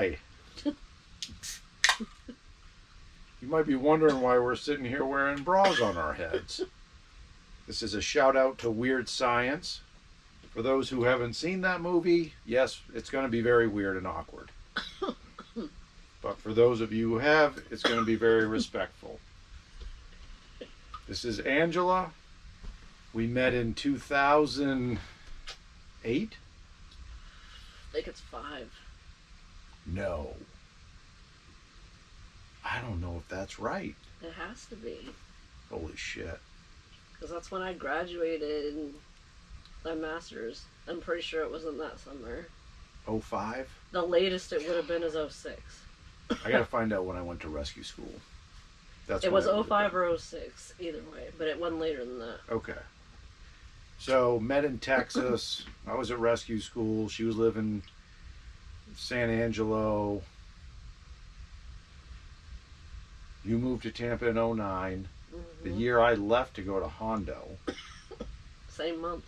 Hi. You might be wondering why we're sitting here wearing bras on our heads. This is a shout out to Weird Science. For those who haven't seen that movie, yes, it's going to be very weird and awkward. But for those of you who have, it's going to be very respectful. This is Angela. We met in 2008. I think it's 5. No. I don't know if that's right. It has to be. Holy shit. Because that's when I graduated my master's. I'm pretty sure it was in that summer. 05? The latest it would have been is 06. I gotta find out when I went to rescue school. It was 05 or 06, either way, but it wasn't later than that. Okay. So, met in Texas. I was at rescue school. She was living in San Angelo. You moved to Tampa in 09. The year I left to go to Hondo. Same month.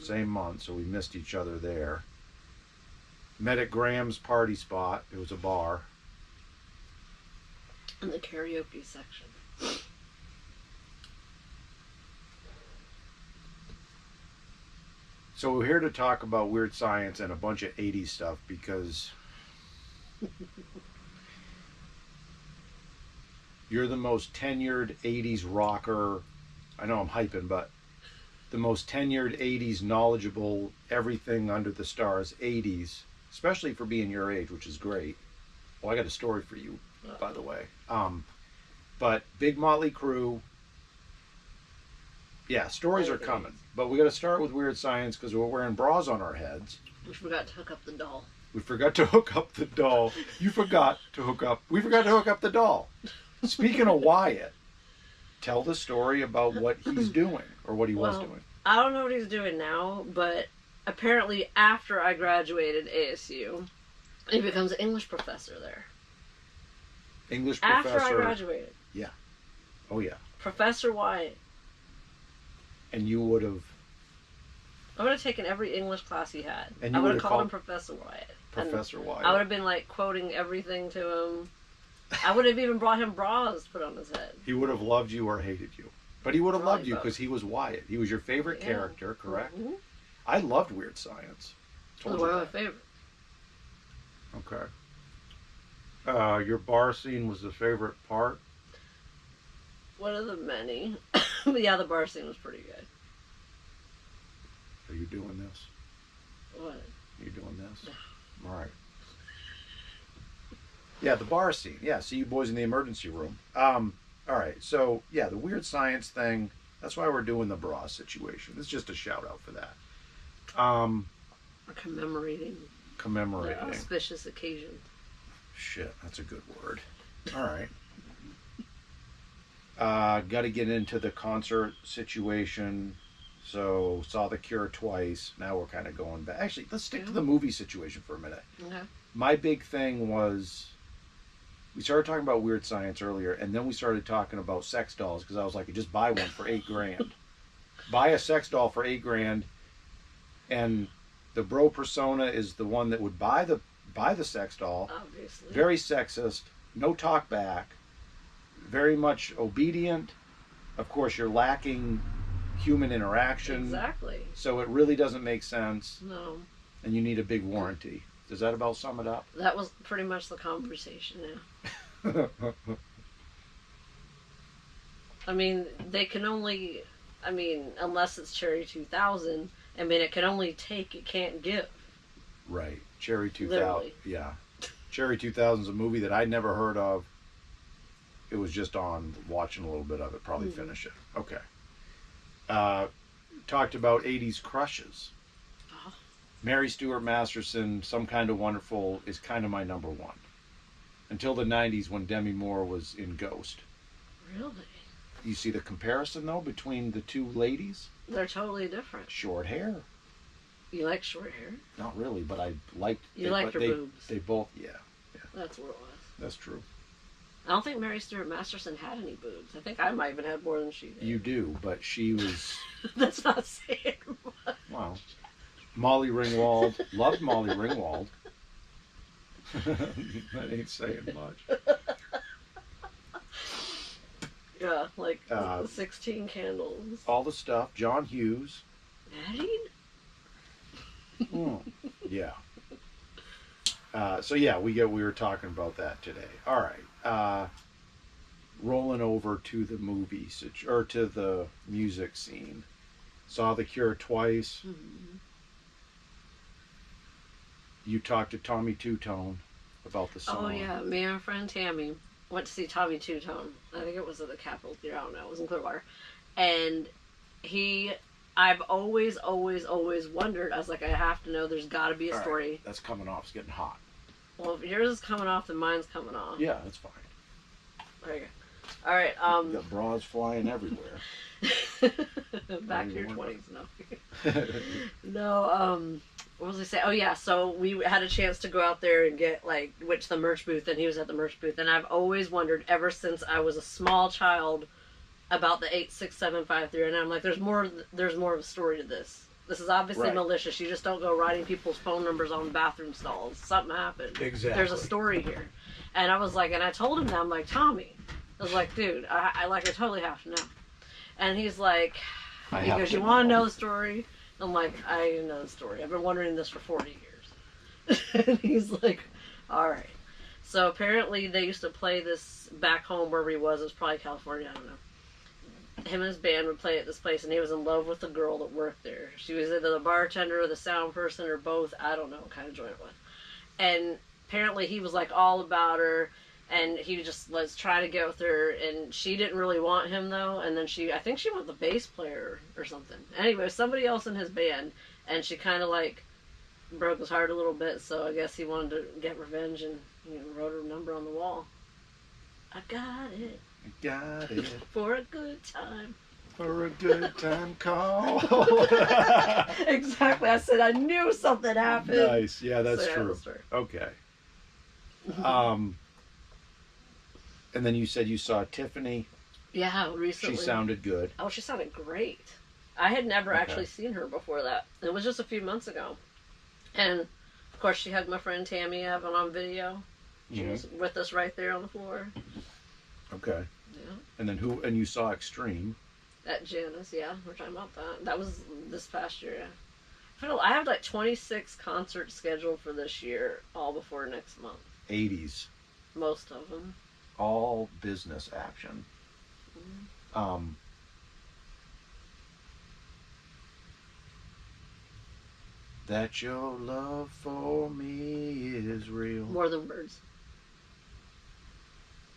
Same month, so we missed each other there. Met at Graham's party spot. It was a bar. In the karaoke section. So we're here to talk about Weird Science and a bunch of 80s stuff because you're the most tenured 80s rocker. I know I'm hyping, but the most tenured 80s knowledgeable, everything under the stars 80s, especially for being your age, which is great. Well, I got a story for you, by the way. But big Motley Crue. Yeah, stories are coming. But we got to start with Weird Science because we're wearing bras on our heads. We forgot to hook up the doll. We forgot to hook up the doll. You forgot to hook up. We forgot to hook up the doll. Speaking of Wyatt, tell the story about what he's doing or what he was doing. I don't know what he's doing now, but apparently after I graduated ASU, he becomes an English professor there. English professor. After I graduated. Yeah. Oh, yeah. Professor Wyatt. And you would have... I would have taken every English class he had. And I would have called him Professor Wyatt. Professor Wyatt. I would have been like quoting everything to him. I would have even brought him bras to put on his head. He would have loved you or hated you. But he would have loved you because he was Wyatt. He was your favorite character, correct? Mm-hmm. I loved Weird Science. One of my favorite. Okay. Your bar scene was the favorite part? One of the many. But yeah, the bar scene was pretty good. Are you doing this? What? Are you doing this? All right. Yeah, the bar scene. Yeah, see you boys in the emergency room. All right, so yeah, the Weird Science thing, that's why we're doing the bra situation. It's just a shout out for that. Commemorating. Commemorating. The auspicious occasion. Shit, that's a good word. All right. Got to get into the concert situation. So, saw The Cure twice. Now we're kind of going back. Actually, let's stick to the movie situation for a minute. Okay. My big thing was, we started talking about Weird Science earlier, and then we started talking about sex dolls, because I was like, just buy one for $8,000. Buy a sex doll for $8,000, and the bro persona is the one that would buy the sex doll. Obviously. Very sexist, no talk back, very much obedient. Of course, you're lacking human interaction. Exactly. So it really doesn't make sense. No. And you need a big warranty. Does that about sum it up? That was pretty much the conversation, yeah. I mean, they can only, unless it's Cherry 2000, it can only take, it can't give. Right. Cherry 2000. Literally. Yeah. Cherry 2000 is a movie that I'd never heard of. It was just on, watching a little bit of it, probably finish it. Okay. Talked about 80s crushes. Oh. Mary Stuart Masterson, Some Kind of Wonderful, is kind of my number one. Until the 90s when Demi Moore was in Ghost. Really? You see the comparison, though, between the two ladies? They're totally different. Short hair. You like short hair? Not really, but I liked... You liked her boobs. They both, yeah. That's what it was. That's true. I don't think Mary Stuart Masterson had any boobs. I think I might even have more than she did. You do, but she was... That's not saying much. Wow. Molly Ringwald. Loved Molly Ringwald. That ain't saying much. Yeah, like 16 candles. All the stuff. John Hughes. Married? Yeah. So yeah, we were talking about that today. All right. Rolling over to the movies or to the music scene. Saw The Cure twice. Mm-hmm. You talked to Tommy Two Tone about the song. Oh yeah, me and our friend Tammy went to see Tommy Two Tone. I think it was at the Capitol Theater. I don't know. It was in Clearwater, and I've always wondered. I was like, I have to know. There's got to be a story. Right. That's coming off. It's getting hot. Well, if yours is coming off, then mine's coming off. Yeah, that's fine. There you go. All right. You got bras flying everywhere. Back to your 20s, no. No. What was I say? Oh yeah, so we had a chance to go out there and went to the merch booth, and he was at the merch booth, and I've always wondered ever since I was a small child about the 86753, and I'm like, there's more of a story to this. This is obviously malicious. You just don't go writing people's phone numbers on bathroom stalls. Something happened. Exactly. There's a story here, and I was like, and I told him that, I'm like, Tommy, I was like, dude, I totally have to know, and he's like, he goes, you want to know the story? I'm like, I know the story. I've been wondering this for 40 years. And he's like, all right. So apparently they used to play this back home wherever he was. It was probably California. I don't know. Him and his band would play at this place, and he was in love with the girl that worked there. She was either the bartender or the sound person or both. I don't know what kind of joint it was. And apparently he was like all about her. And he just was trying to get with her, and she didn't really want him, though. And then I think she wanted the bass player or something. Anyway, somebody else in his band, and she kind of, broke his heart a little bit, so I guess he wanted to get revenge and, wrote her number on the wall. I got it. I got it. For a good time. For a good time call. Exactly. I said I knew something happened. Nice. Yeah, that's true. Okay. And then you said you saw Tiffany. Yeah, recently. She sounded good. Oh, she sounded great. I had never actually seen her before that. It was just a few months ago. And, of course, she had my friend Tammy Evan on video. She was with us right there on the floor. Okay. Yeah. And then and you saw Extreme. At Janice, yeah. We're talking about that. That was this past year, yeah. I have 26 concerts scheduled for this year, all before next month. 80's. Most of them. All business action. That your love for me is real. More Than Words.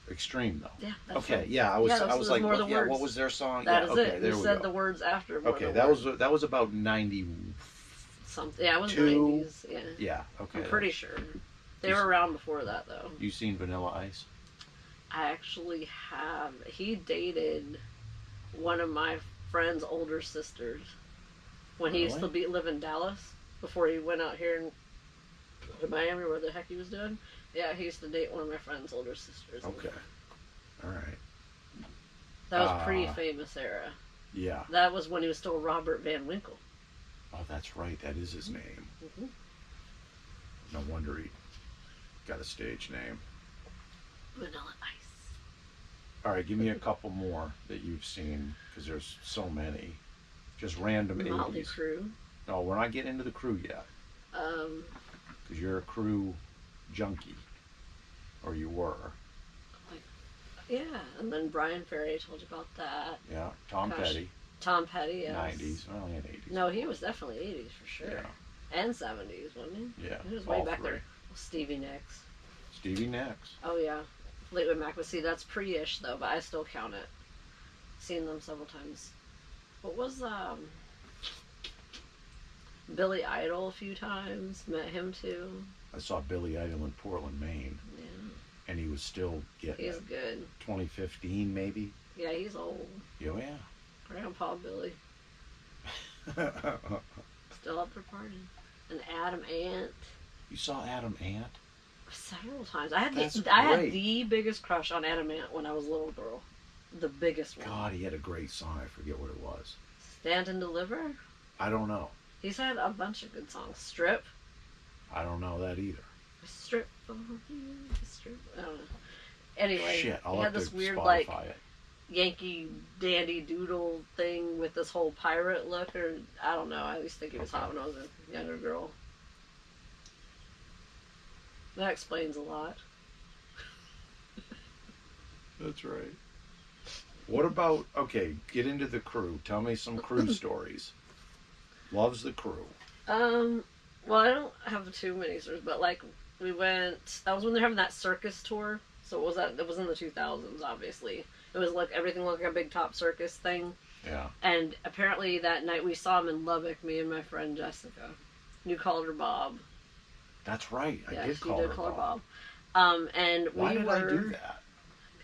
Extreme though. Yeah. That's okay. it. Yeah. I was like, what was their song? That is it. There you we said go. the words after. Okay. That was about 90. Something. Yeah, it was 90s. Yeah. Yeah. Okay. I'm pretty sure. They were around before that though. You seen Vanilla Ice? I actually have. He dated one of my friend's older sisters when he used to live in Dallas before he went out here to Miami, where the heck he was doing. Yeah, he used to date one of my friend's older sisters. Okay. All right. That was pre-famous era. Yeah. That was when he was still Robert Van Winkle. Oh, that's right. That is his name. Mm-hmm. No wonder he got a stage name. Vanilla Ice. All right, give me a couple more that you've seen, because there's so many. Just random 80's. Motley Crue. No, we're not getting into the Crew yet. Because you're a Crew junkie. Or you were. Yeah, and then Brian Ferry, I told you about that. Yeah, Tom Petty. Tom Petty, yes. 90s, well, and 80s. No, he was definitely 80s for sure. Yeah. And 70s, wasn't he? Yeah. He was way back there. Stevie Nicks. Stevie Nicks. Oh, yeah. Fleetwood Mac. But see, that's pre-ish, though, but I still count it. Seen them several times. What was, Billy Idol a few times. Met him, too. I saw Billy Idol in Portland, Maine. Yeah. And he was still getting He's it. good. 2015, maybe? Yeah, he's old. Oh, yeah. Grandpa Billy. Still up for partying. And Adam Ant. You saw Adam Ant? Several times. I had the biggest crush on Adam Ant when I was a little girl. The biggest one. God, he had a great song. I forget what it was. Stand and Deliver? I don't know. He's had a bunch of good songs. Strip? I don't know that either. Strip for you, strip. I don't know. Anyway, Shit, I'll he have had this to weird, Spotify like, it. Yankee dandy doodle thing with this whole pirate look, or I don't know. I at least think he was hot when I was a younger girl. That explains a lot. That's right. What about, okay, get into the crew. Tell me some crew stories. Loves the crew. Well, I don't have too many stories, but like we went. That was when they're having that circus tour. So it was that. It was in the 2000s, obviously. It was like everything looked like a big top circus thing. Yeah. And apparently that night we saw him in Lubbock. Me and my friend Jessica. You called her Bob. That's right. I did call her Bob. And why did I do that?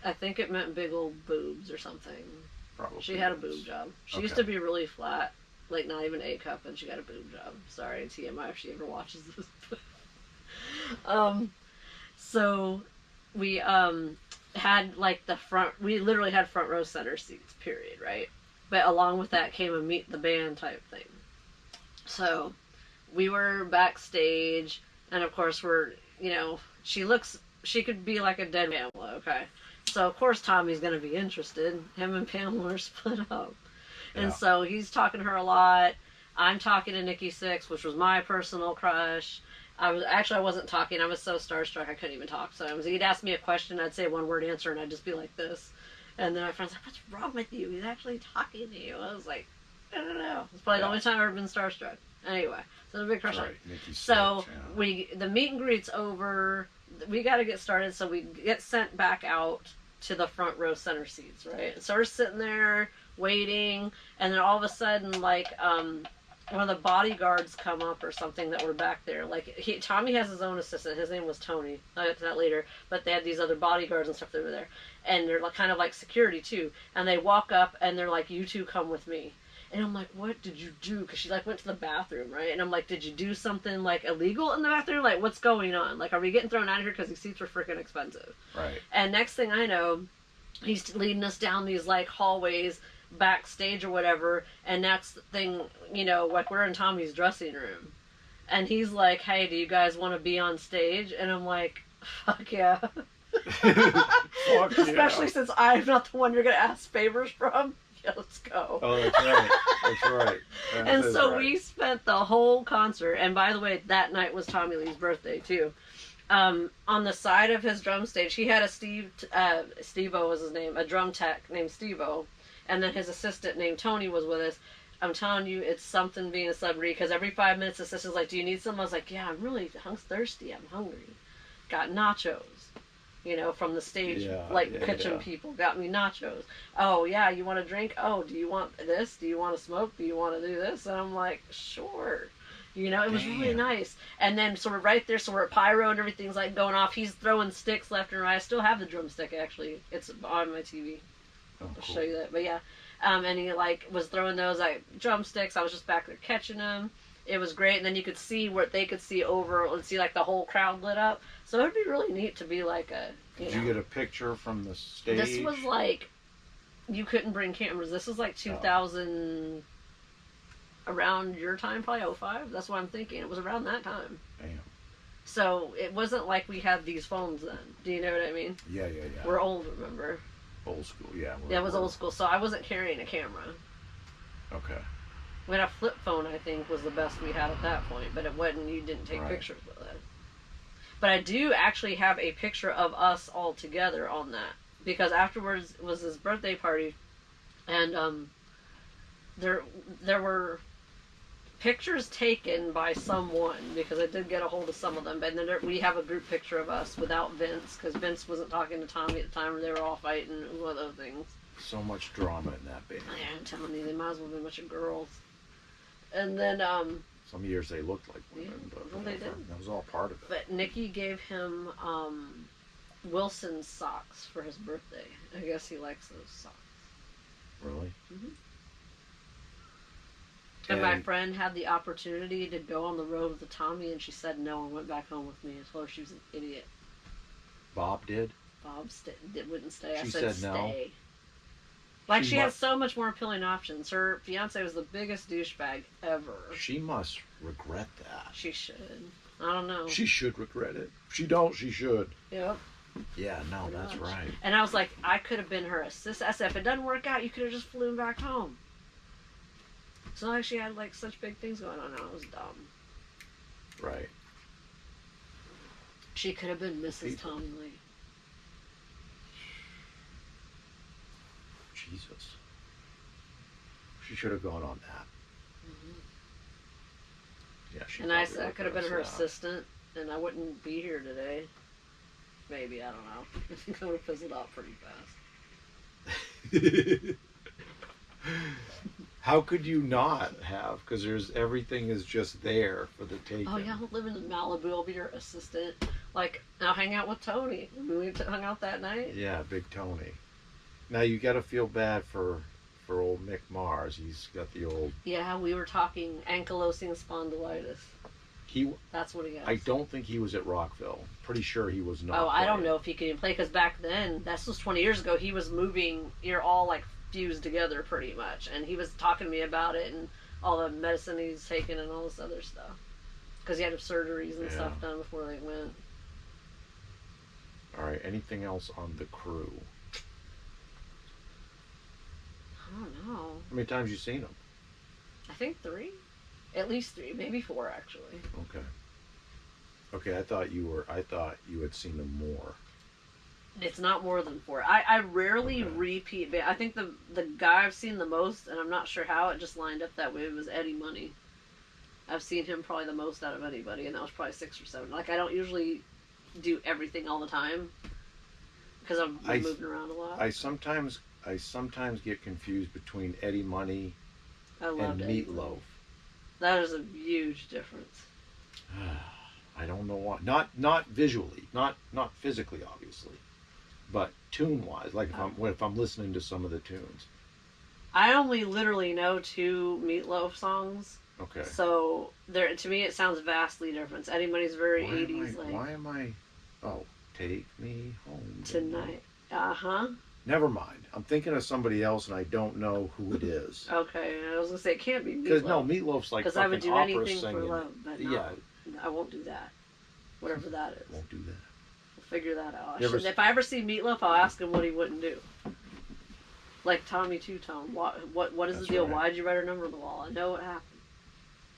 I think it meant big old boobs or something. Probably. She had a boob job. She used to be really flat. Like, not even A cup, and she got a boob job. Sorry, TMI, if she ever watches this. So, we, had, like, we literally had front row center seats, period, right? But along with that came a meet the band type thing. So, we were backstage, and of course she could be like a dead Pamela, okay? So, of course, Tommy's gonna be interested. Him and Pamela are split up. And so he's talking to her a lot. I'm talking to Nikki Sixx, which was my personal crush. I wasn't talking. I was so starstruck I couldn't even talk. So he'd ask me a question, I'd say one word answer, and I'd just be like this. And then my friend's like, "What's wrong with you? He's actually talking to you." I was like, I don't know. It's probably the only time I've ever been starstruck. Anyway, so the big crush. Right. So the meet and greet's over. We got to get started. So we get sent back out to the front row center seats, right? So we're sitting there waiting, and then all of a sudden, like, one of the bodyguards come up or something that were back there. Like, Tommy has his own assistant. His name was Tony. I'll get to that later. But they had these other bodyguards and stuff that were there. And they're kind of like security, too. And they walk up, and they're like, "You two come with me." And I'm like, "What did you do?" Because she, like, went to the bathroom, right? And I'm like, "Did you do something, like, illegal in the bathroom? Like, what's going on? Like, are we getting thrown out of here because these seats were freaking expensive?" Right. And next thing I know, he's leading us down these, like, hallways backstage or whatever, and next thing like, we're in Tommy's dressing room, and he's like, "Hey, do you guys want to be on stage?" And I'm like, "Fuck yeah." Especially since I'm not the one you're gonna ask favors from. Yeah, let's go. Oh, that's right. That's right. And so we spent the whole concert, and by the way, that night was Tommy Lee's birthday too. On the side of his drum stage, he had a Steve-O was his name, a drum tech named Steve-O. And then his assistant named Tony was with us. I'm telling you, it's something being a celebrity, because every 5 minutes the assistant's like, "Do you need something?" I was like, "Yeah, I'm really thirsty. I'm hungry." Got nachos, from the stage, kitchen people got me nachos. "Oh, yeah, you want a drink? Oh, do you want this? Do you want to smoke? Do you want to do this?" And I'm like, "Sure." It was really nice. And then, so we're right there, so we're at pyro and everything's, like, going off. He's throwing sticks left and right. I still have the drumstick, actually. It's on my TV. Oh, I'll cool. show you that. But yeah, and he, like, was throwing those, like, drumsticks. I was just back there catching them. It was great. And then you could see what they could see over, and see, like, the whole crowd lit up. So it would be really neat to be like a, Did you get a picture from the stage? This was like, you couldn't bring cameras. This was like 2000, around your time, probably 05. That's what I'm thinking. It was around that time. Damn. So it wasn't like we had these phones then. Do you know what I mean? Yeah. We're old, remember? Old school, yeah. Yeah, it was old school, so I wasn't carrying a camera. Okay. We had a flip phone, I think, was the best we had at that point, but it wasn't, you didn't take pictures with it. But I do actually have a picture of us all together on that, because afterwards was his birthday party, and there were pictures taken by someone, because I did get a hold of some of them, but then we have a group picture of us without Vince, because Vince wasn't talking to Tommy at the time, or they were all fighting, and one of those things. So much drama in that band. Yeah, I'm telling you, they might as well have been a bunch of girls. And then, some years they looked like women, but they did. That was all part of it. But Nikki gave him Wilson's socks for his birthday. I guess he likes those socks. Really? Mm-hmm. And my friend had the opportunity to go on the road with Tommy, and she said no and went back home with me. I told her she was an idiot. Bob did? Bob wouldn't stay. She I said no. Stay. Like, she has so much more appealing options. Her fiance was the biggest douchebag ever. She must regret that. She should. I don't know. She should regret it. If she don't, she should. Yep. Yeah, no, that's right. And I was like, I could have been her assistant. I said, if it doesn't work out, you could have just flown back home. So like she had like such big things going on. Now it was dumb. Right. She could have been Mrs. Tommy Lee. Jesus. She should have gone on that. Mm-hmm. Yeah, she. And I said I could have been her assistant, and I wouldn't be here today. Maybe, I don't know. I think I would have fizzled out pretty fast. How could you not have? Because everything is just there for the taking. Oh yeah, I'll live in Malibu. I'll be your assistant. Like, I'll hang out with Tony. I mean, we hung out that night. Yeah, Big Tony. Now you got to feel bad for old Mick Mars. He's got the old. Yeah, we were talking ankylosing spondylitis. That's what he has. I don't think he was at Rockville. Pretty sure he was not. Oh, I don't know if he could even play, because back then, this was 20 years ago, he was moving, you're all like fused together pretty much, and he was talking to me about it and all the medicine he's taken and all this other stuff, because he had surgeries and stuff done before they went. All right, anything else on the crew? I don't know. How many times you seen him? I think 3. At least 3, maybe 4 actually. Okay, I thought you had seen him more. It's not more than 4. I rarely repeat, but I think the guy I've seen the most, and I'm not sure how it just lined up that way, was Eddie Money. I've seen him probably the most out of anybody, and that was probably 6 or 7. Like, I don't usually do everything all the time because I'm moving around a lot. I sometimes get confused between Eddie Money and Meatloaf. That is a huge difference. I don't know why. Not visually, not physically, obviously, but tune wise. Like if I'm listening to some of the tunes. I only literally know 2 Meatloaf songs. Okay. So to me, it sounds vastly different. Eddie Money's very 80s. Why am I? Oh, take me home tonight. Never mind. I'm thinking of somebody else, and I don't know who it is. Okay, I was gonna say it can't be Meatloaf. Because no, Meatloaf's like fucking opera singing. Because I would do anything for love, but no, I won't do that. Whatever that is. Won't do that. We'll figure that out. If I ever see Meatloaf, I'll ask him what he wouldn't do. Like Tommy Two-Tone. What is the deal? Right. Why'd you write her number on the wall? I know what happened.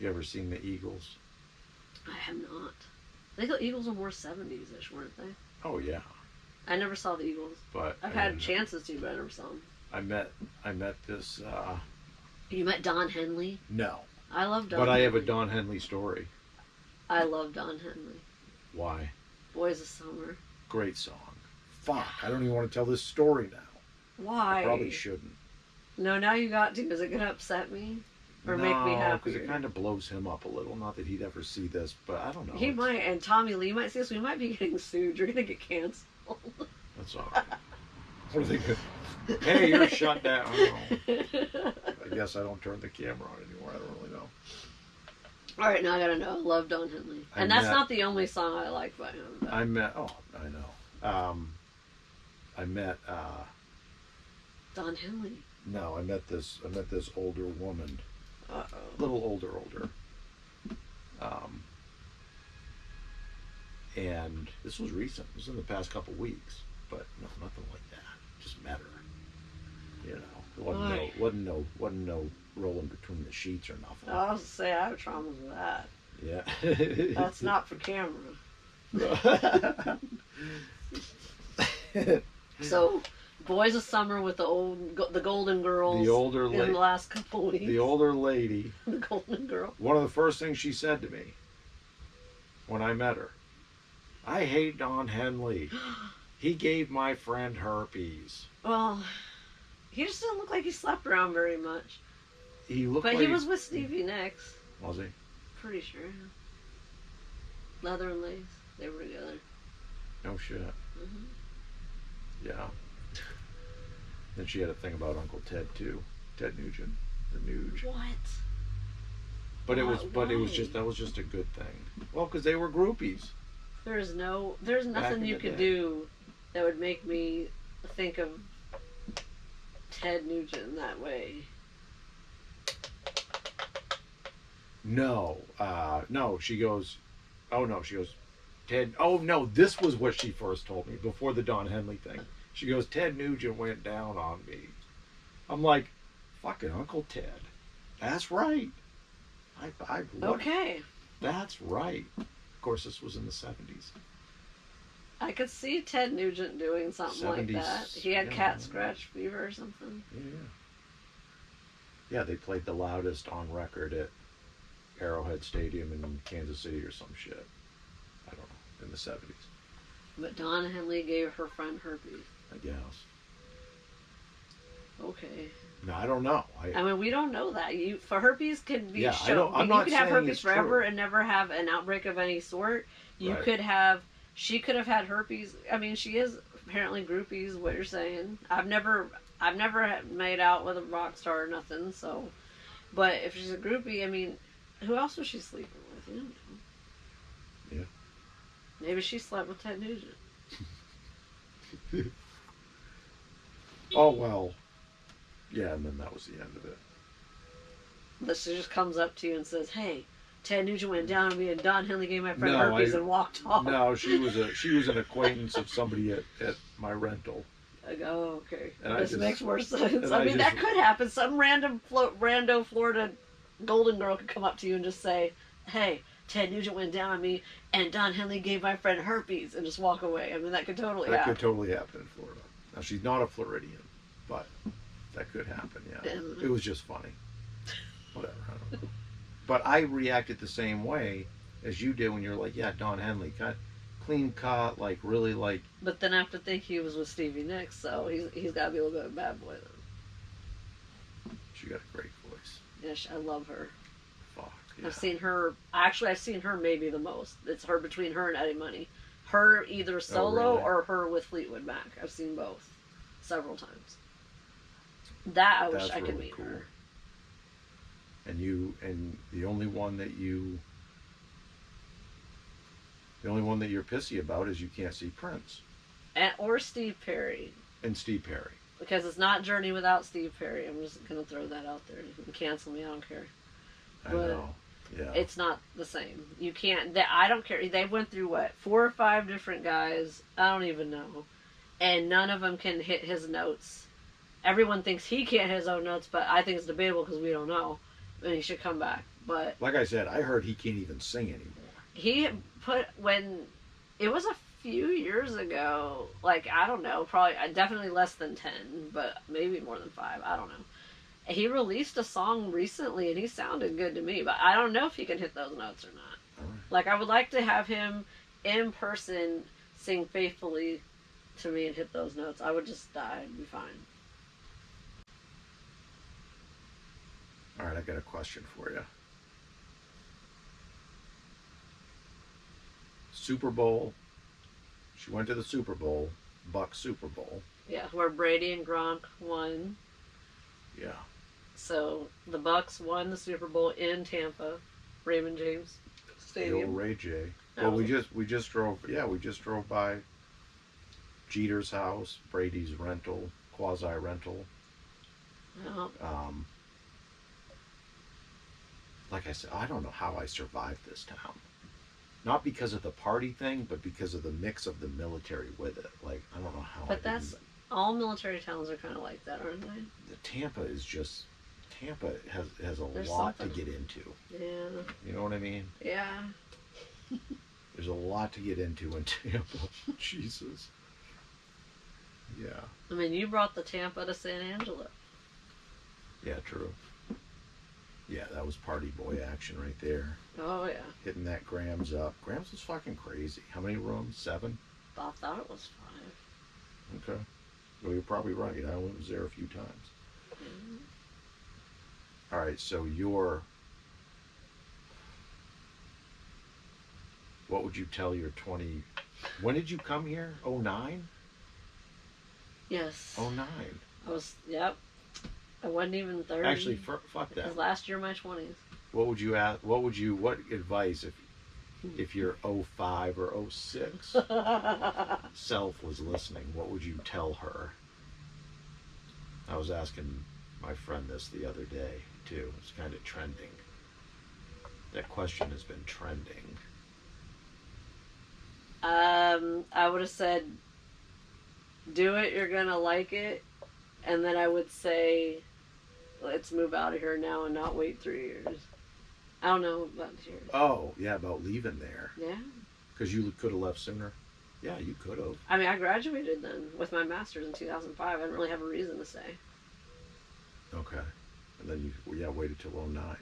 You ever seen the Eagles? I have not. I think the Eagles were more 70s-ish, weren't they? Oh yeah. I never saw the Eagles. But I've had chances to, but I never saw them. I met this. You met Don Henley? No. I love Don. But Henley. I have a Don Henley story. I love Don Henley. Why? Boys of Summer. Great song. Fuck, I don't even want to tell this story now. Why? I probably shouldn't. No, now you got to. Is it going to upset me? Or make me happy? Because it kind of blows him up a little. Not that he'd ever see this, but I don't know. He might, and Tommy Lee might see this. We might be getting sued. You're going to get canceled. That's all right. What are they going to... Hey, you're shut down. I guess I don't turn the camera on anymore. I don't really know. All right, now I got to know. I love Don Henley. And that's not the only song I like by him. But... I met... Oh, I know. I met... Don Henley. No, I met this older woman. Uh-oh. A little older. And this was recent. This was in the past couple weeks. But no, nothing like that. Just met her. You know, it wasn't no rolling between the sheets or nothing. I was going to say, I have traumas with that. Yeah. That's not for camera. So, Boys of Summer with the Golden Girls. The older lady. In the last couple weeks. The older lady. The Golden Girl. One of the first things she said to me when I met her, I hate Don Henley. He gave my friend herpes. Well, he just didn't look like he slept around very much. He looked but like... he was with Stevie Nicks. Was he? Pretty sure. Leather and Lace. They were together. No shit. Mm-hmm. Yeah. Then she had a thing about Uncle Ted too. Ted Nugent. The Nuge. What? But that was just a good thing. Well, because they were groupies. There's nothing you could do that would make me think of Ted Nugent that way. No, no. She goes, Oh no, she goes, Ted. Oh no, this was what she first told me before the Don Henley thing. She goes, Ted Nugent went down on me. I'm like, fucking Uncle Ted. That's right. Okay. That's right. Of course, this was in the 70s. I could see Ted Nugent doing something like that. He had cat scratch fever or something. Yeah, they played the loudest on record at Arrowhead Stadium in Kansas City or some shit. I don't know, in the 70s. But Don Henley gave her friend herpes. I guess. Okay. No, I don't know. I mean, we don't know that. For herpes can be shown. I don't, I'm not you could have herpes forever true. and never have an outbreak of any sort. You right. could have. She could have had herpes. I mean, she is apparently groupies. What you're saying? I've never made out with a rock star or nothing. So, but if she's a groupie, I mean, who else was she sleeping with? You don't know. Yeah. Maybe she slept with Ted Nugent. Oh well. Yeah, and then that was the end of it. But she just comes up to you and says, "Hey, Ted Nugent went down on me, and Don Henley gave my friend herpes and walked off." No, she was an acquaintance of somebody at my rental. I go, okay. And this makes more sense. I mean, that could happen. Some rando Florida golden girl could come up to you and just say, "Hey, Ted Nugent went down on me, and Don Henley gave my friend herpes," and just walk away. I mean, that could totally happen. That could totally happen in Florida. Now, she's not a Floridian, but that could happen, yeah. It was just funny. Whatever, I don't know. But I reacted the same way as you did when you're like, yeah, Don Henley, clean cut, like, really, like... But then I have to think he was with Stevie Nicks, so he's got to be a little bit of a bad boy, then. She got a great voice. Yes, I love her. Fuck, yeah. I've seen her maybe the most. It's her between her and Eddie Money. Her either solo really? or her with Fleetwood Mac. I've seen both several times. That I wish I could meet her. And the only one that you're pissy about is you can't see Prince. Or Steve Perry. And Steve Perry. Because it's not Journey without Steve Perry. I'm just going to throw that out there. You can cancel me, I don't care. I know. Yeah. It's not the same. You can't. I don't care. They went through what, 4 or 5 different guys. I don't even know, and none of them can hit his notes. Everyone thinks he can't hit his own notes, but I think it's debatable because we don't know. And he should come back. But like I said, I heard he can't even sing anymore. He when it was a few years ago. Like I don't know, probably definitely less than 10, but maybe more than 5. I don't know. He released a song recently, and he sounded good to me, but I don't know if he can hit those notes or not. Right. Like, I would like to have him in person sing faithfully to me and hit those notes. I would just die and be fine. All right, I got a question for you. Super Bowl. She went to the Super Bowl, Bucs Super Bowl. Yeah, where Brady and Gronk won. Yeah. So the Bucs won the Super Bowl in Tampa, Raymond James Stadium. Ray J. Well, we just drove by Jeter's house, Brady's rental, quasi rental. Oh. Like I said, I don't know how I survived this town. Not because of the party thing, but because of the mix of the military with it. Like, I don't know how. But all military towns are kind of like that, aren't they? Tampa has There's lot something. to get into. Yeah. You know what I mean? Yeah. There's a lot to get into in Tampa. Jesus. Yeah. I mean, you brought the Tampa to San Angelo. Yeah, true. Yeah, that was party boy action right there. Oh, yeah. Hitting that Grams up. Grams was fucking crazy. How many rooms? 7? I thought it was 5. Okay. Well, you're probably right. I was there a few times. Mm-hmm. All right, so what would you tell your 20... When did you come here? 09? Yes. 09. Yep. I wasn't even 30. Actually, fuck that. Because last year, my 20s. What would you ask? What advice if your 05 or 06 self was listening? What would you tell her? I was asking my friend this the other day too. It's kind of trending. That question has been trending. I would have said, do it, you're gonna like it. And then I would say, let's move out of here now and not wait 3 years. I don't know about here. Oh, yeah, about leaving there. Yeah. Because you could have left sooner. Yeah, you could have. I mean, I graduated then with my master's in 2005. I didn't really have a reason to stay. Okay. And then you waited till 09.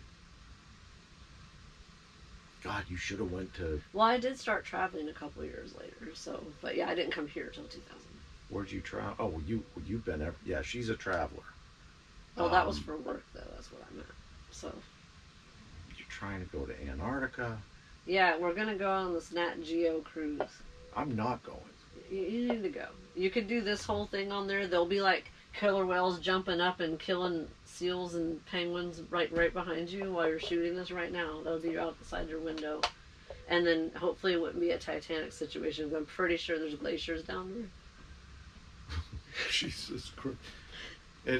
God, you should have went to... Well, I did start traveling a couple of years later, so... But yeah, I didn't come here till 2000. Where'd you travel? Oh, well, you've been... Yeah, she's a traveler. Well, that was for work, though. That's what I meant. So... You're trying to go to Antarctica? Yeah, we're going to go on this Nat Geo cruise. I'm not going. You need to go. You could do this whole thing on there. There'll be, like, killer whales jumping up and killing seals and penguins right behind you while you're shooting this right now. That'll be outside your window. And then hopefully it wouldn't be a Titanic situation. I'm pretty sure there's glaciers down there. Jesus Christ.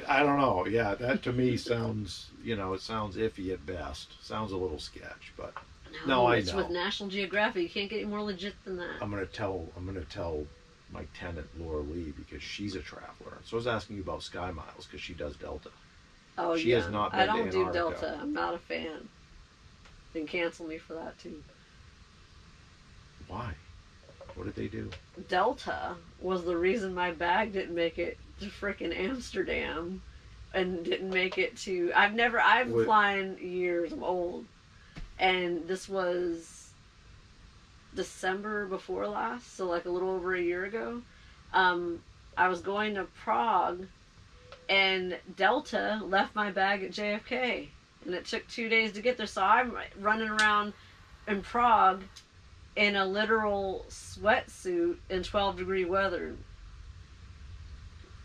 I don't know. Yeah, that to me sounds, it sounds iffy at best. Sounds a little sketch, but no, I know. It's with National Geographic. You can't get any more legit than that. I'm gonna tell my tenant Laura Lee because she's a traveler. So I was asking you about Sky Miles because she does Delta. Oh, she has not been I don't to do Antarctica. Delta. I'm not a fan. They can cancel me for that too. Why? What did they do? Delta was the reason my bag didn't make it to frickin' Amsterdam and didn't make it to... I've flying years. I'm old. And this was December before last, so like a little over a year ago. I was going to Prague, and Delta left my bag at JFK, and it took 2 days to get there. So I'm running around in Prague in a literal sweatsuit in 12-degree weather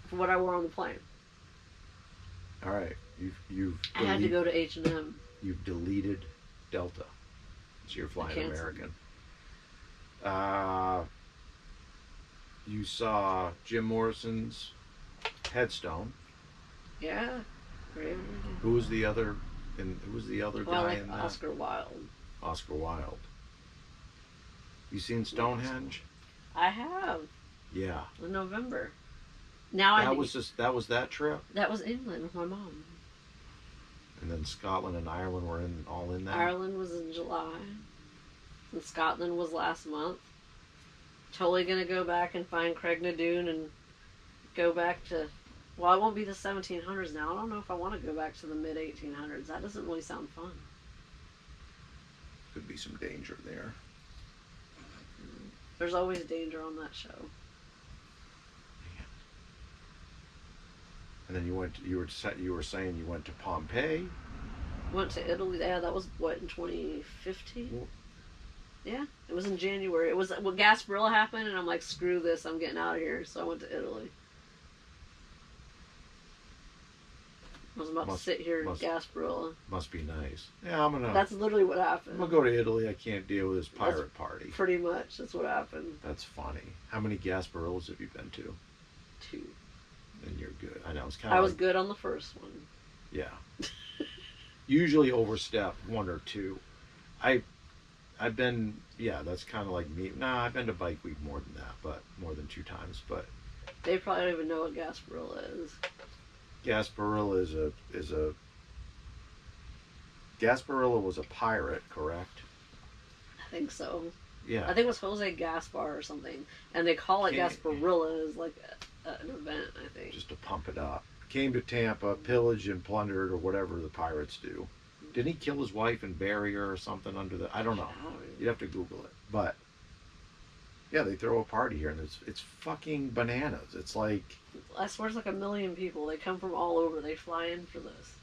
for what I wore on the plane. All right, I had to go to H&M. You've deleted Delta, so you're flying American. You saw Jim Morrison's headstone. Yeah. Who was the other? Who was the other guy in that? Oscar Wilde. Oscar Wilde. You seen Stonehenge? I have. Yeah. In November. That was that trip. That was England with my mom. And then Scotland and Ireland were all in that. Ireland was in July, and Scotland was last month. Totally gonna go back and find Craig Nadoon and go back to. Well, it won't be the 1700s now. I don't know if I want to go back to the mid 1800s. That doesn't really sound fun. Could be some danger there. There's always danger on that show. And then you were saying you went to Pompeii. Went to Italy. Yeah, that was what, in 2015. Well, yeah, it was in January. It was when Gasparilla happened, and I'm like, screw this, I'm getting out of here. So I went to Italy. I was about to sit here in Gasparilla. Must be nice. Yeah, That's literally what happened. I'm gonna go to Italy. I can't deal with this pirate party. Pretty much, that's what happened. That's funny. How many Gasparillas have you been to? 2. And you're good. I know it's I was good on the first one. Yeah. Usually overstep 1 or 2. I've been, that's kind of like me. Nah, I've been to Bike Week more than that, but more than 2 times. But they probably don't even know what Gasparilla is. Gasparilla Gasparilla was a pirate, correct? I think so. Yeah. I think it was Jose Gaspar or something, and they call it Gasparilla as like an event. I think just to pump it up. Came to Tampa, pillaged and plundered, or whatever the pirates do. Didn't he kill his wife and bury her or something under the... I don't know. You'd have to Google it. But, yeah, they throw a party here, and it's fucking bananas. It's like... I swear it's like 1 million people. They come from all over. They fly in for this.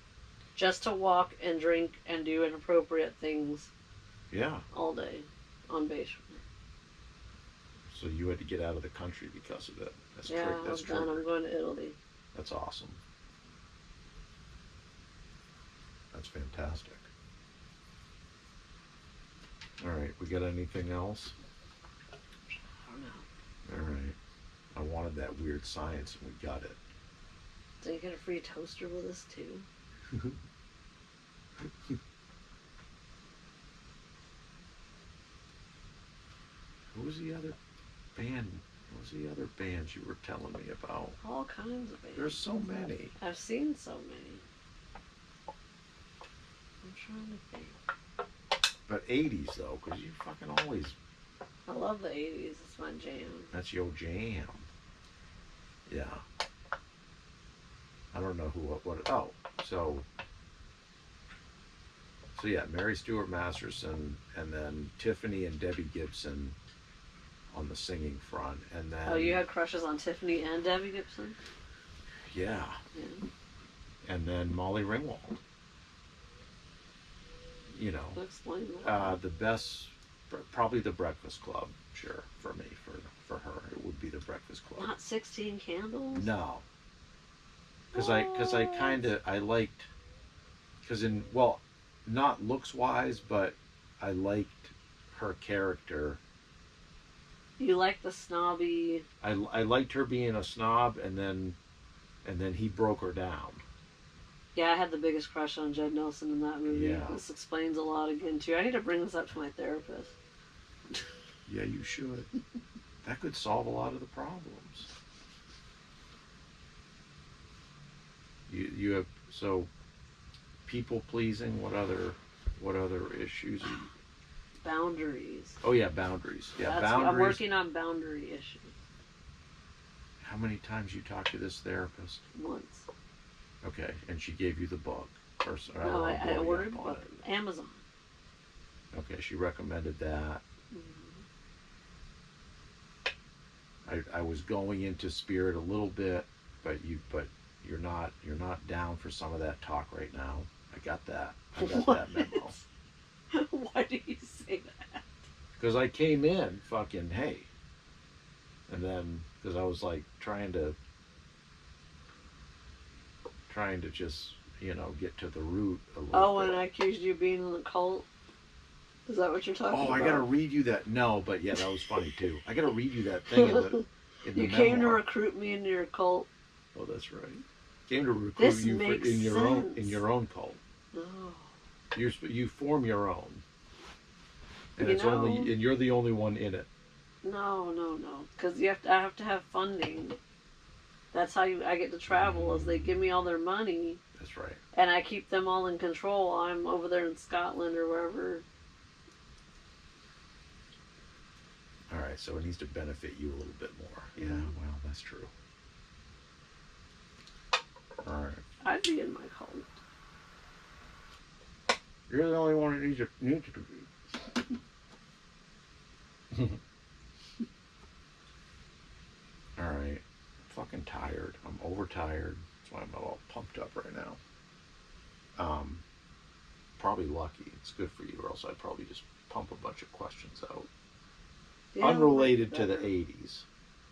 Just to walk and drink and do inappropriate things. Yeah. All day. On base. So you had to get out of the country because of it. That's I'm done. I'm going to Italy. That's awesome. That's fantastic. All right, we got anything else? I don't know. All right. I wanted that weird science, and we got it. So you get a free toaster with us too? Who was the other? band? What was the other bands you were telling me about? All kinds of bands. There's so many. I've seen so many. I'm trying to think. But 80's though, because you fucking always. I love the 80's. It's my jam. That's your jam. Yeah. I don't know what. Oh, so yeah, Mary Stuart Masterson, and then Tiffany and Debbie Gibson on the singing front, and then. Oh, you had crushes on Tiffany and Debbie Gibson? Yeah. Yeah. And then Molly Ringwald. You know. Explain that. The best, probably the Breakfast Club. Sure, for me, for her, it would be the Breakfast Club. Not 16 Candles? No. Because I liked, because not looks wise, but I liked her character. You like the snobby. I liked her being a snob, and then he broke her down. Yeah, I had the biggest crush on Judd Nelson in that movie. Yeah. This explains a lot again too. I need to bring this up to my therapist. Yeah, you should. That could solve a lot of the problems. You have, so people pleasing. What other issues? Boundaries. Oh yeah, boundaries. Yeah, boundaries. I'm working on boundary issues. How many times you talked to this therapist? Once. Okay, and she gave you the book. No, I ordered the book. Amazon. Okay, she recommended that. Mm-hmm. I was going into spirit a little bit, but you're not down for some of that talk right now. I got that. I got that memo. Why do you say that? Because I came in fucking hey, and then because I was like trying to just get to the root a little bit. Oh, and I accused you of being in a cult. Is that what you're talking about? Oh, I gotta read you that. No, but yeah, that was funny too. I gotta read you that thing in the You came to recruit me into your cult. Oh, that's right. Came to recruit you in your own cult. Oh. You form your own, and and you're the only one in it. No, because I have to have funding. That's how I get to travel. Is they give me all their money. That's right. And I keep them all in control while I'm over there in Scotland or wherever. All right, so it needs to benefit you a little bit more. Yeah, well, that's true. All right. I'd be in my cult. You're the only one that needs to be. All right. I'm fucking tired. I'm overtired. That's why I'm all pumped up right now. Probably lucky. It's good for you, or else I'd probably just pump a bunch of questions out. Yeah, unrelated to the 80's.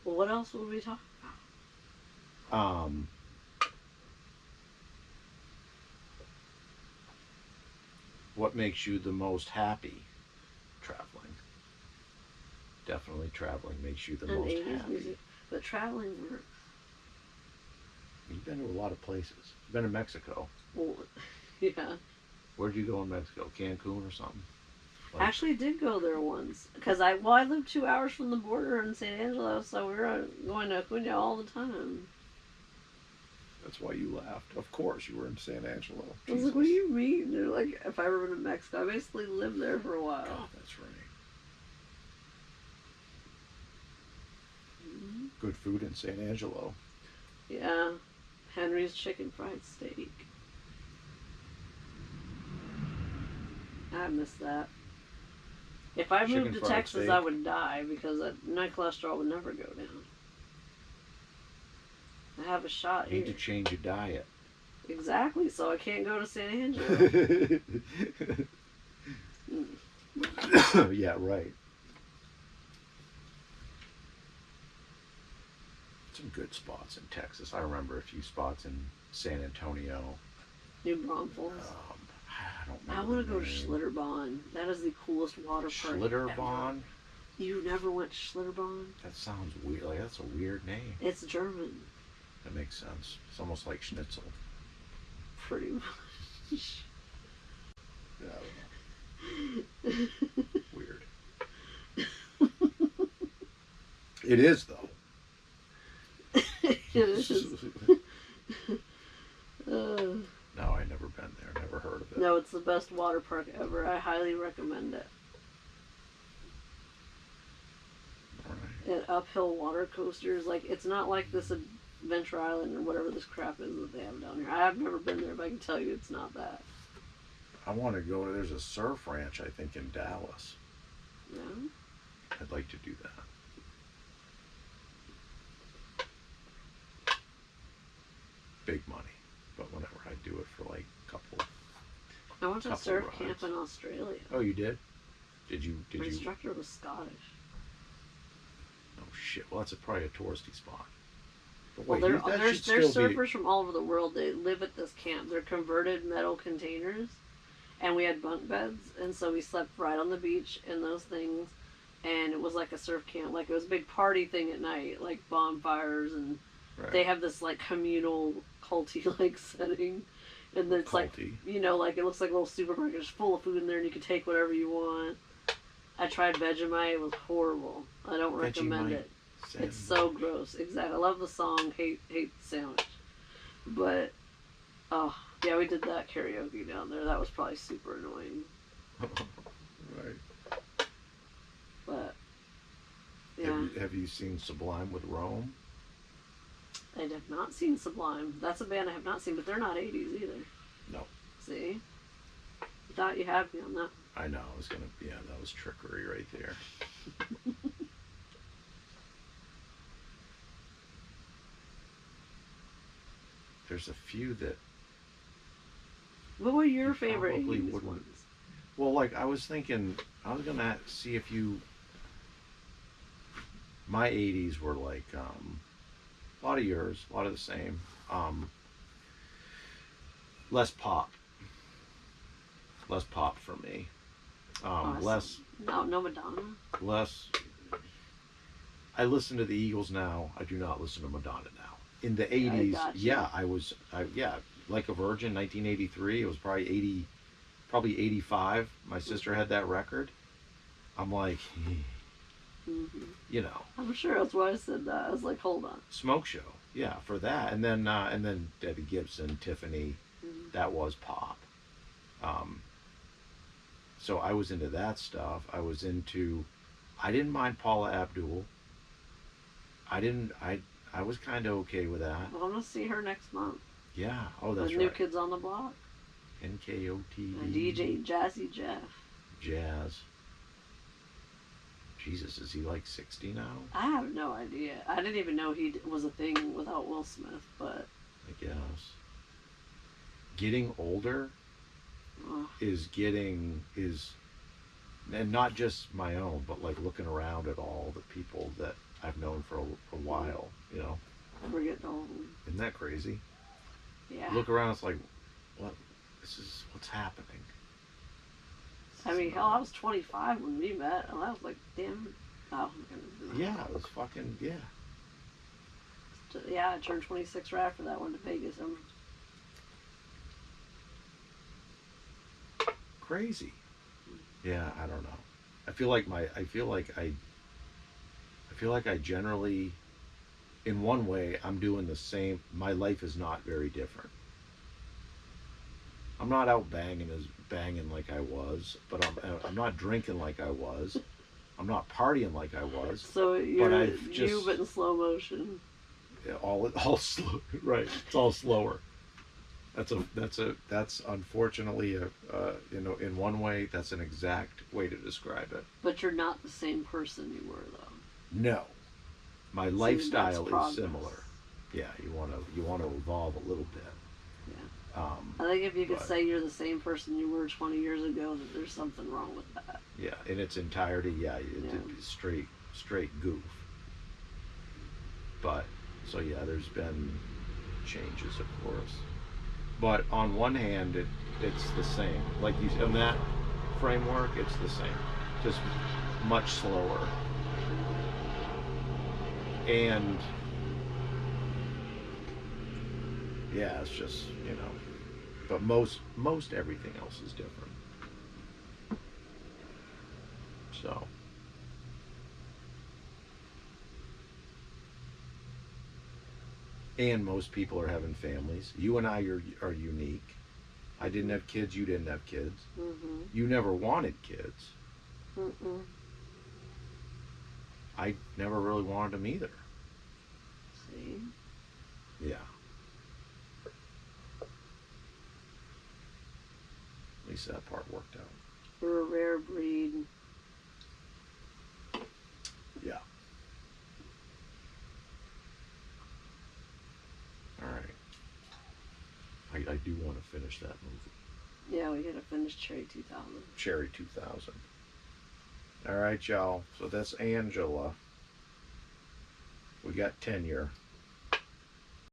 Well, what else would we talk about? What makes you the most happy traveling? Definitely traveling makes you the most happy. Music, but traveling works. You've been to a lot of places. You've been to Mexico. Well, yeah. Where'd you go in Mexico? Cancun or something? I actually did go there once. Because I lived 2 hours from the border in San Angelo, so we were going to Acuña all the time. That's why you laughed. Of course, you were in San Angelo. I was like, what do you mean? They're like, if I ever been to Mexico, I basically lived there for a while. Oh, that's right. Mm-hmm. Good food in San Angelo. Yeah. Henry's chicken fried steak. I miss that. If I moved to Texas, steak. I would die because my cholesterol would never go down. I have a shot here. You need to change your diet. Exactly, so I can't go to San Angelo. Yeah, right. Some good spots in Texas. I remember a few spots in San Antonio. New Braunfels. I don't know. I want to go to Schlitterbahn. That is the coolest water park Schlitterbahn? Ever. You never went to Schlitterbahn? That sounds weird. Like, that's a weird name. It's German. That makes sense. It's almost like schnitzel. Pretty much. Yeah, I don't know. Weird. It is though. It is. No, I never been there. Never heard of it. No, it's the best water park ever. I highly recommend it. And uphill water coasters, like it's not like this Adventure Island or whatever this crap is that they have down here. I've never been there, but I can tell you it's not that. I want to go. There's a surf ranch, I think, in Dallas. Yeah. I'd like to do that. Big money, but whenever I do it for like a couple. I went to surf camp in Australia. Oh, you did? Did you? My instructor was Scottish. Oh shit! Well, that's probably a touristy spot. But wait, well, there's surfers from all over the world. They live at this camp. They're converted metal containers, and we had bunk beds, and so we slept right on the beach in those things. And it was like a surf camp. Like it was a big party thing at night, like bonfires, and they have this like communal culty like setting. And it's like, you know, like it looks like a little supermarket just full of food in there, and you can take whatever you want. I tried Vegemite. It was horrible. I don't recommend it. Sandwich. It's so gross. Exactly. I love the song Hate Sandwich. But, oh, yeah, we did that karaoke down there. That was probably super annoying. Right. But, yeah. Have you seen Sublime with Rome? I have not seen Sublime. That's a band I have not seen, but they're not 80's either. No. See? I thought you had me on that. I know. I was going to, yeah, that was trickery right there. There's a few that. What were your favorite 80's ones? Well, like, I was thinking, I was going to see if you. My 80's were like, a lot of yours, a lot of the same. Less pop. Less pop for me. Awesome. Less. No Madonna. Less. I listen to the Eagles now. I do not listen to Madonna now. In the 80's, yeah, Like a Virgin, 1983. It was probably 85. My sister had that record. I'm like, you know. I'm sure that's why I said that. I was like, hold on. Smoke Show, yeah, for that, and then Debbie Gibson, Tiffany, that was pop. So I was into that stuff. I didn't mind Paula Abdul. I was kind of okay with that. Well, I'm gonna see her next month. Yeah. Oh, that's right. New Kids on the Block. NKOTB. DJ Jazzy Jeff. Jazz. Jesus, is he like 60 now? I have no idea. I didn't even know he was a thing without Will Smith, but... I guess. Getting older and not just my own, but like looking around at all the people that I've known for a while, you know? We're getting old. Isn't that crazy? Yeah. You look around, it's like, what's happening? I mean, hell, I was 25 when we met, and I was like, damn. Oh, yeah, it was fucking, yeah. Yeah, I turned 26 right after that, went to Vegas. Crazy. Yeah, I don't know. I feel like I generally, in one way, I'm doing the same. My life is not very different. I'm not out banging like I was, but I'm not drinking like I was. I'm not partying like I was. So you're but in slow motion. Yeah, all slow. Right. It's all slower. That's unfortunately in one way that's an exact way to describe it. But you're not the same person you were though. No. My lifestyle is similar. Yeah, you want to evolve a little bit. Yeah. I think if you could say you're the same person you were 20 years ago, that there's something wrong with that. Yeah, in its entirety, it's straight goof. But so yeah, there's been changes, of course. But on one hand, it's the same. Like you in that framework, it's the same, just much slower. And yeah, it's just, but most everything else is different. So And most people are having families. You and I are unique. I didn't have kids. You didn't have kids. Mm-hmm. You never wanted kids. Mm-mm. I never really wanted them either. See? Yeah. At least that part worked out. We're a rare breed. Yeah. All right. I do want to finish that movie. Yeah, we gotta finish Cherry 2000. Cherry 2000. All right, y'all. So that's Angela. We got tenure.